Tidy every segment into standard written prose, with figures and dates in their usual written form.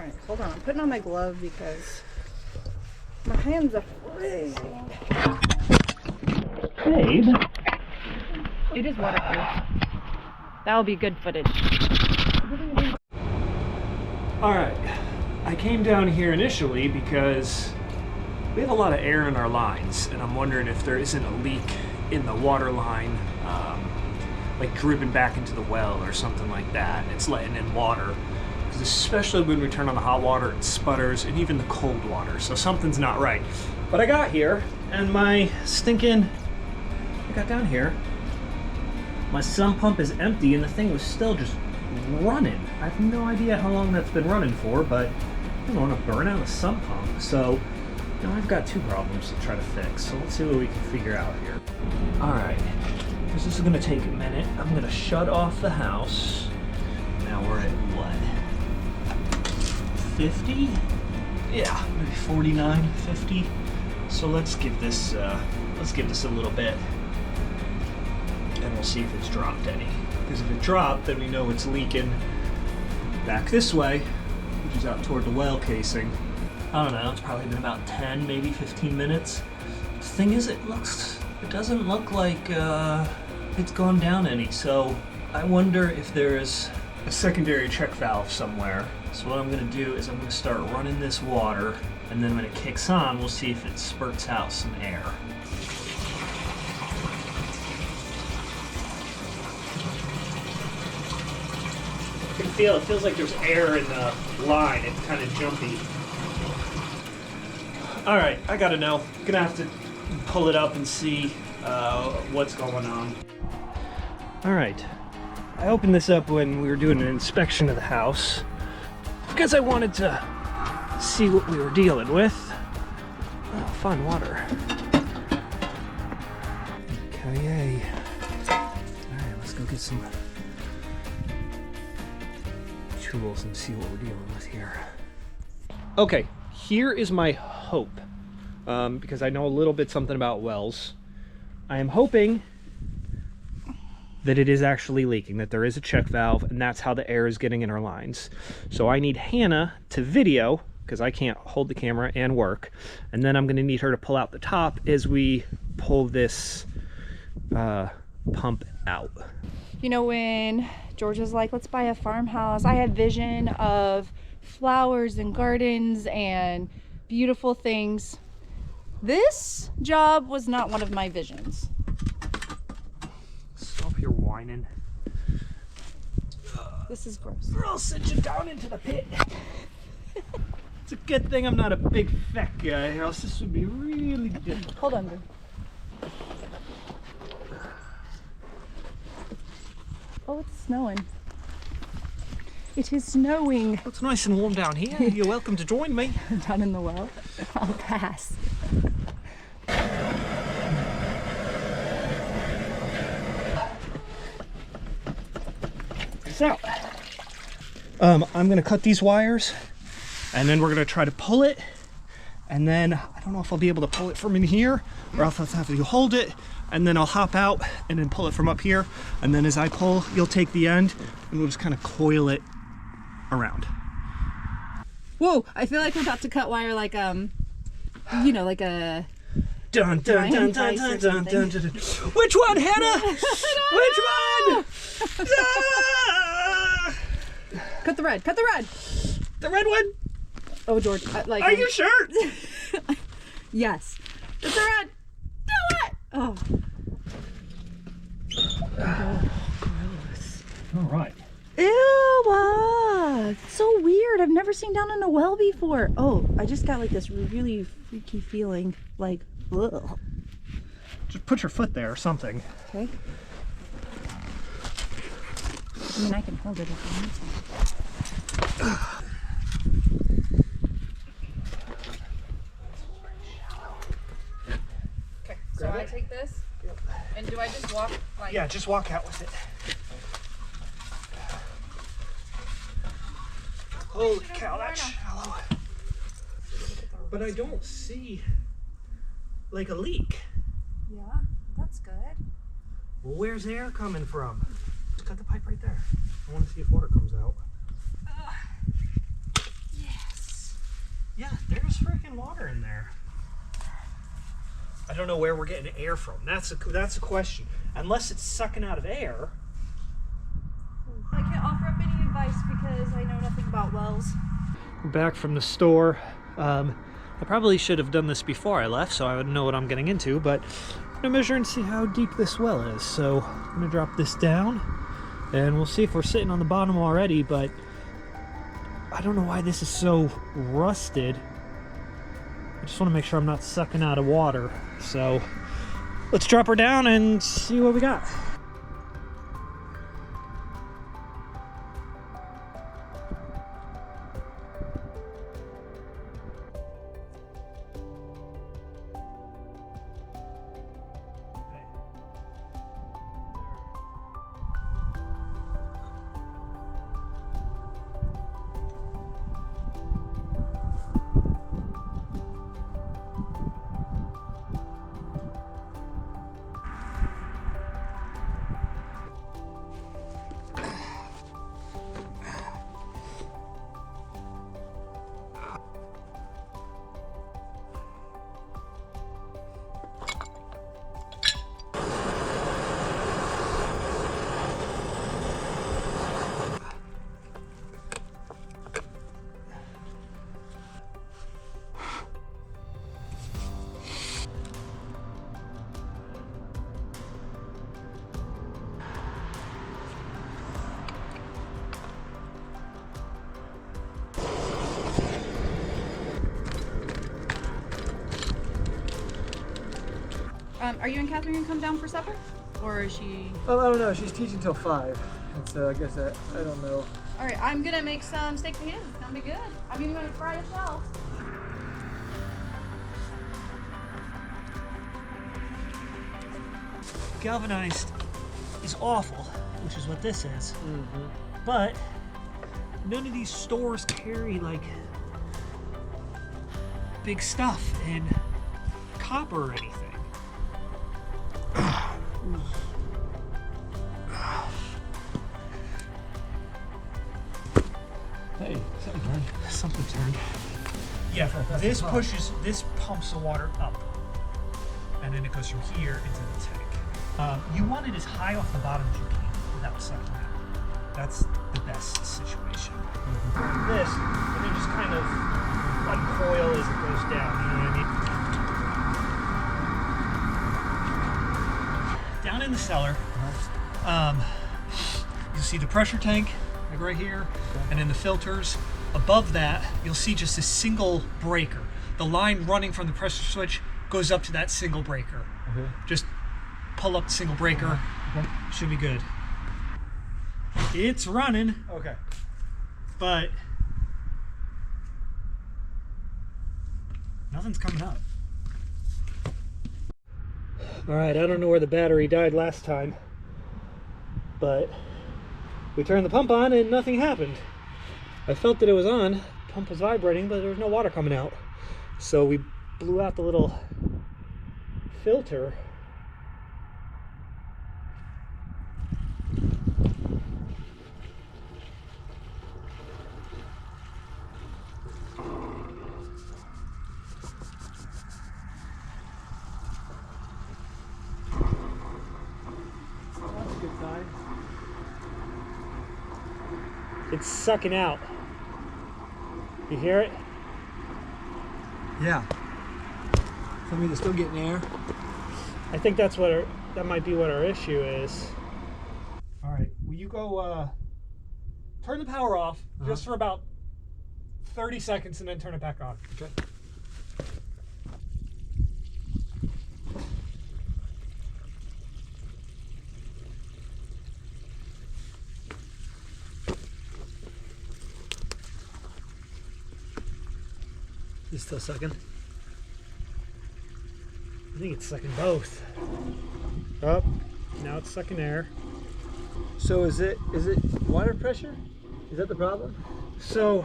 Alright, hold on. I'm putting on my glove because my hands are freezing. Babe. It is waterproof. That'll be good footage. Alright, I came down here initially because we have a lot of air in our lines, and I'm wondering if there isn't a leak in the water line, like dripping back into the well or something like that. It's letting in water, because especially when we turn on the hot water, it sputters, and even the cold water, so something's not right. But I got here, and I got down here, my sump pump is empty, and the thing was still just running. I have no idea how long that's been running for, but I don't want to burn out a sump pump. So now I've got two problems to try to fix. So let's see what we can figure out here. All right, this is going to take a minute. I'm going to shut off the house. Now we're at what? 50? Yeah, maybe 49, 50. So let's give this a little bit, and we'll see if it's dropped any. Because if it dropped, then we know it's leaking back this way, which is out toward the well casing. I don't know, it's probably been about 10, maybe 15 minutes. The thing is, it doesn't look like it's gone down any, so I wonder if there's a secondary check valve somewhere. So what I'm gonna do is I'm gonna start running this water, and then when it kicks on, we'll see if it spurts out some air. It feels like there's air in the line. It's kind of jumpy. All right, I gotta know. Gonna have to pull it up and see what's going on. All right, I opened this up when we were doing an inspection of the house because I wanted to see what we were dealing with. Oh, fun water. Okay. All right, let's go get some tools and see what we're dealing with here. Okay, here is my hope, because I know a little bit something about wells. I am hoping that it is actually leaking, that there is a check valve, and that's how the air is getting in our lines. So I need Hannah to video, because I can't hold the camera and work, and then I'm going to need her to pull out the top as we pull this pump out. You know, when George was like, let's buy a farmhouse, I had vision of flowers and gardens and beautiful things. This job was not one of my visions. Stop your whining. This is gross. Or I'll send you down into the pit. It's a good thing I'm not a big fat guy, or else this would be really difficult. Hold on, dude. Oh, it's snowing. It is snowing. It's nice and warm down here. You're welcome to join me. Down in the well. I'll pass. So, I'm gonna cut these wires, and then we're gonna try to pull it, and then I don't know if I'll be able to pull it from in here, or else I'll have to hold it, and then I'll hop out and then pull it from up here, and then as I pull, you'll take the end, and we'll just kind of coil it around. Whoa, I feel like we're about to cut wire like, you know, like a... Dun, dun, dun, dun, dun, dun, dun, dun, dun. Which one, Hannah? Which one? Ah! Cut the red, cut the red! The red one? Oh, George, like... Are you sure? Yes. It's the red! Do it! Oh. Gross. All right. Ew! It's so weird. I've never seen down in a well before. Oh, I just got like this really freaky feeling. Like, ugh. Just put your foot there or something. Okay. I mean, I can hold it if I need to. Okay, so I take this, and do I just walk like... Yeah, just walk out with it. Holy cow, that's shallow. But I don't see like a leak. Yeah, that's good. Well, where's the air coming from? Just cut the pipe right there. I want to see if water comes out. Yeah. Yeah, there's freaking water in there. I don't know where we're getting air from. That's a question. Unless it's sucking out of air. I can't offer up any advice because I know nothing about wells. We're back from the store. I probably should have done this before I left so I would know what I'm getting into, but I'm gonna measure and see how deep this well is. So I'm gonna drop this down and we'll see if we're sitting on the bottom already, but I don't know why this is so rusted. I just want to make sure I'm not sucking out of water. So let's drop her down and see what we got. Are you and Catherine gonna come down for supper? Or is she... Oh, I don't know. She's teaching till 5. And so I guess I don't know. Alright, I'm gonna make some steak fajitas. It's gonna be good. I'm even gonna fry a shell. Galvanized is awful, which is what this is. But none of these stores carry like big stuff in copper or anything. Hey, something turned. Something turned. Yeah, this pumps the water up, and then it goes from here into the tank. You want it as high off the bottom as you can without sucking out. That's the best situation. This, and then just kind of uncoil as it goes down, you know what I mean? Down in the cellar, you'll see the pressure tank, like right here, and then the filters. Above that, you'll see just a single breaker. The line running from the pressure switch goes up to that single breaker. Just pull up the single breaker. Should be good. It's running. Okay. But nothing's coming up. All right, I don't know where the battery died last time, but we turned the pump on and nothing happened. I felt that it was on, the pump was vibrating, but there was no water coming out. So we blew out the little filter. That's a good sign. It's sucking out. You hear it? Yeah. So I mean, it's still getting air. I think that's what that might be what our issue is. All right, will you go turn the power off just for about 30 seconds and then turn it back on? Okay. Is it still sucking? I think it's sucking both. Up. Now it's sucking air. So is it water pressure? Is that the problem? So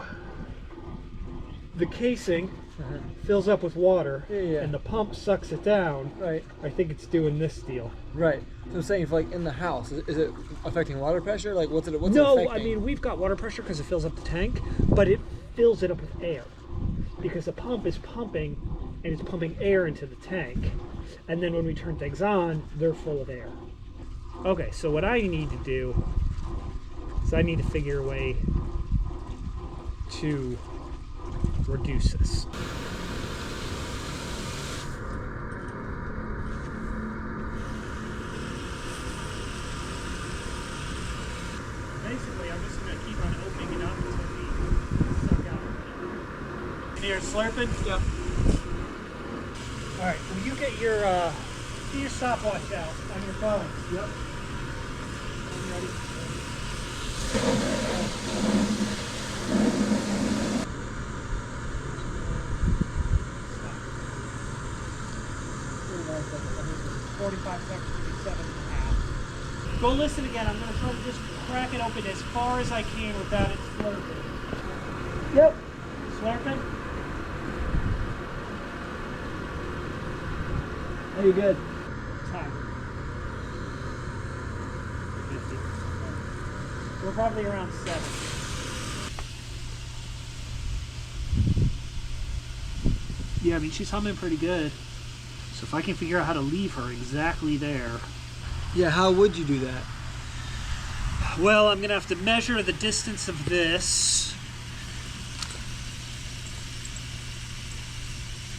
the casing fills up with water, Yeah. and the pump sucks it down. Right. I think it's doing this deal. Right. So I'm saying, if like in the house, is it affecting water pressure? Like what's it No, affecting? I mean we've got water pressure because it fills up the tank, but it fills it up with air. because the pump is pumping and it's pumping air into the tank. And then when we turn things on, they're full of air. Okay, so what I need to do is I need to figure a way to reduce this. Basically, I'm just going to keep on opening it up until we suck out. You hear it slurping? Yep. All right, will you get your stopwatch out on your phone? Yep. Ready? Stop. 45 seconds, 7.5. Go listen again. I'm going to try to just crack it open as far as I can without it slurping. Yep. Slurping? Oh, you're good. Time. 50. We're probably around 7. Yeah, I mean, she's humming pretty good. So if I can figure out how to leave her exactly there. Yeah, how would you do that? Well, I'm going to have to measure the distance of this.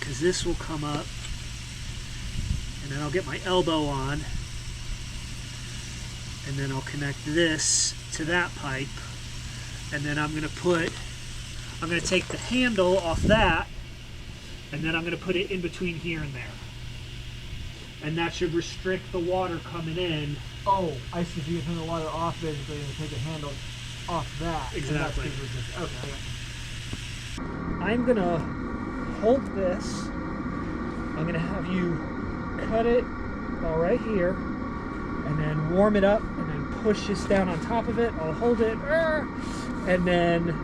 Because this will come up. And then I'll get my elbow on. And then I'll connect this to that pipe. And then I'm going to take the handle off that. And then I'm going to put it in between here and there. And that should restrict the water coming in. Oh, I see. So you turn the water off basically and take the handle off that. Exactly. Okay. I'm going to hold this. I'm going to have you cut it all right here. And then warm it up. And then push this down on top of it. I'll hold it. And then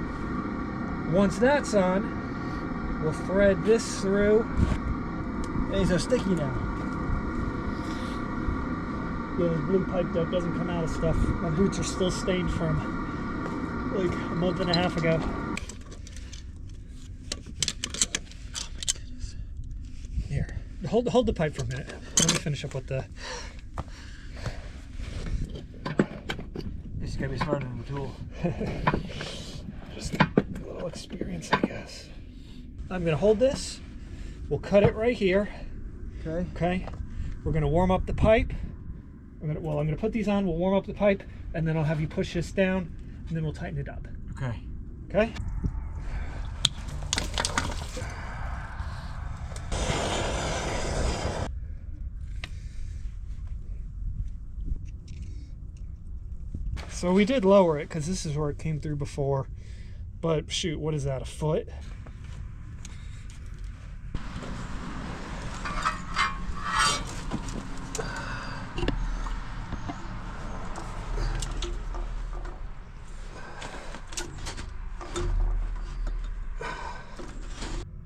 once that's on, we'll thread this through. And these are sticky now. Yeah, this blue pipe duct doesn't come out of stuff. My boots are still stained from like a month and a half ago. Oh my goodness. Here. Hold the pipe for a minute. Let me finish up with the... This is gonna be smarter than the tool. Just a little experience, I guess. I'm gonna hold this. We'll cut it right here. Okay. Okay. We're gonna warm up the pipe. I'm gonna put these on. We'll warm up the pipe, and then I'll have you push this down, and then we'll tighten it up. Okay. Okay. So we did lower it because this is where it came through before. But shoot, what is that, a foot?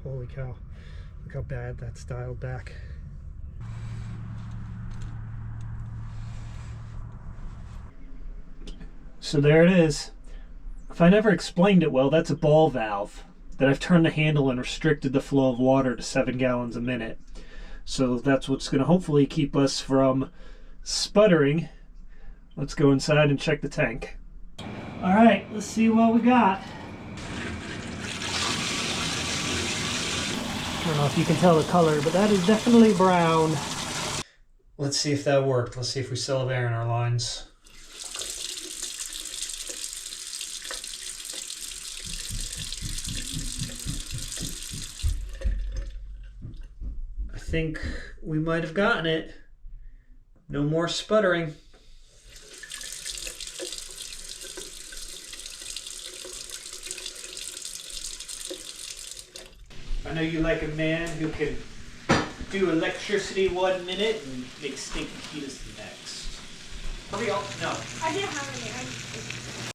Holy cow, look how bad that's dialed back. So there it is. If I never explained it well, that's a ball valve that I've turned the handle and restricted the flow of water to 7 gallons a minute. So that's what's going to hopefully keep us from sputtering. Let's go inside and check the tank. All right, let's see what we got. I don't know if you can tell the color, but that is definitely brown. Let's see if that worked. Let's see if we still have air in our lines. I think we might have gotten it. No more sputtering. I know you like a man who can do electricity 1 minute and make stinky pitas the next. Hurry up. No. I didn't have any.